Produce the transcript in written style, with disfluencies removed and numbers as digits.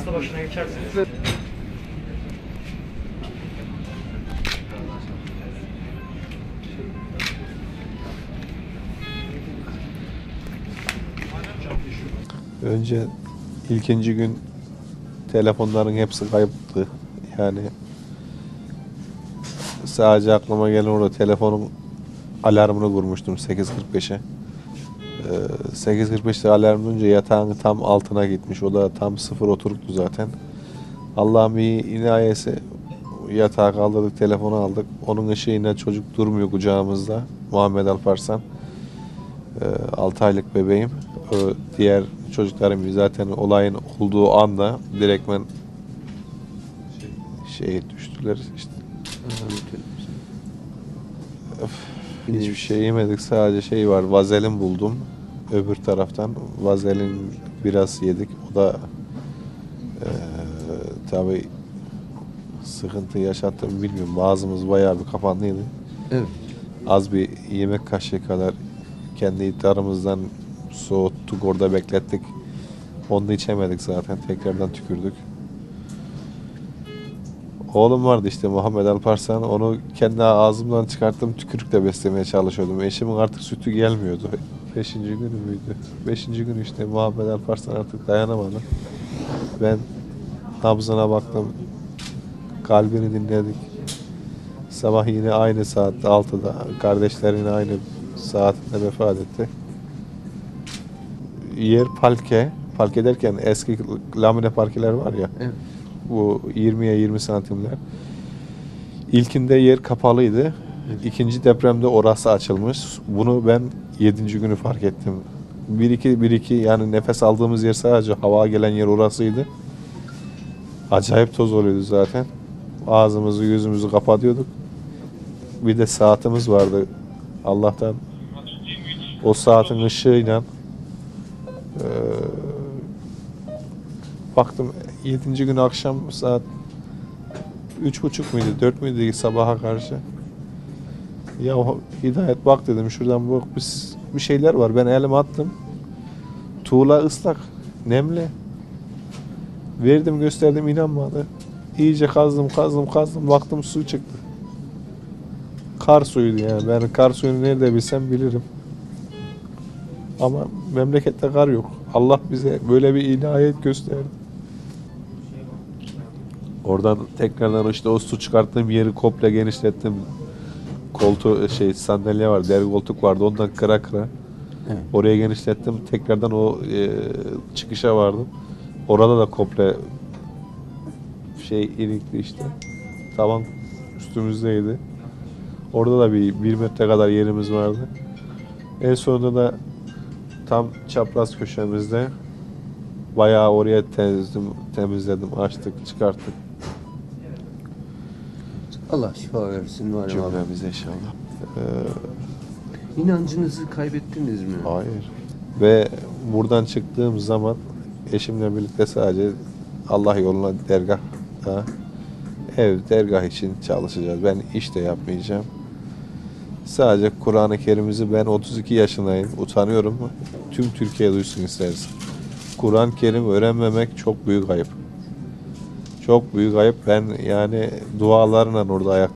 Masa başına geçersiniz. Önce ikinci gün telefonların hepsi kayıptı. Yani sadece aklıma gelen orada telefonun alarmını kurmuştum 8.45'e. 8.45'te alarm duyunca yatağın tam altına gitmiş. O da tam sıfır oturuktu zaten. Allah'ın bir inayesi, yatağa kaldırdık, telefonu aldık. Onun ışığıyla çocuk durmuyor kucağımızda. Muhammed Alparslan. 6 aylık bebeğim. Diğer çocuklarım zaten olayın olduğu anda direktmen düştüler işte. Hiçbir şey yemedik, sadece var, vazelin buldum öbür taraftan, vazelin biraz yedik, o da tabii sıkıntı yaşattı mı bilmiyorum, ağzımız bayağı bir kapandıydı. Evet. Az bir yemek kaşığı kadar kendi iddiamızdan soğuttuk, orada beklettik, onu da içemedik zaten, tekrardan tükürdük. Oğlum vardı işte, Muhammed Alparslan, onu kendi ağzımdan çıkarttım, tükürükle beslemeye çalışıyordum. Eşimin artık sütü gelmiyordu. 5. günü müydü? 5. gün işte Muhammed Alparslan artık dayanamadı. Ben nabzına baktım, kalbini dinledik. Sabah yine aynı saatte 6'da, kardeşlerin aynı saatinde vefat etti. Yer parke, parke derken eski lamine parkeler var ya. Evet. Bu 20'ye 20 santimler. İlkinde yer kapalıydı. Evet. İkinci depremde orası açılmış. Bunu ben 7. günü fark ettim. 1-2 yani nefes aldığımız yer sadece hava gelen yer orasıydı. Acayip toz oluyordu zaten. Ağzımızı yüzümüzü kapatıyorduk. Bir de saatimiz vardı. Allah'tan o saatin ışığıyla baktım 7. gün akşam saat 3.30 muydu, 4 müydü sabaha karşı. Ya Hidayet bak dedim, şuradan bak bir şeyler var. Ben elime attım. Tuğla ıslak, nemli. Verdim, gösterdim, inanmadı. İyice kazdım, baktım su çıktı. Kar suyuydu yani. Ben kar suyunu nerede bilsem bilirim. Ama memlekette kar yok. Allah bize böyle bir inayet gösterdi. Oradan tekrardan işte o su çıkarttığım yeri komple genişlettim. Koltuğu sandalye var, deri koltuk vardı, ondan kıra. Evet. Oraya genişlettim. Tekrardan o çıkışa vardım. Orada da komple inikti işte. Tavan üstümüzdeydi. Orada da bir metre kadar yerimiz vardı. En sonunda da tam çapraz köşemizde bayağı oraya temizledim, açtık, çıkarttık. Allah şifa versin var ya. Cümlemize inşallah. İnancınızı kaybettiniz mi? Hayır. Ve buradan çıktığım zaman eşimle birlikte sadece Allah yoluna dergahta, dergah için çalışacağız. Ben iş de yapmayacağım. Sadece Kur'an-ı Kerim'imizi, ben 32 yaşındayım, utanıyorum. Tüm Türkiye duysun isteriz. Kur'an-ı Kerim öğrenmemek çok büyük ayıp. Çok büyük ayıp. Ben yani dualarla orada ayakta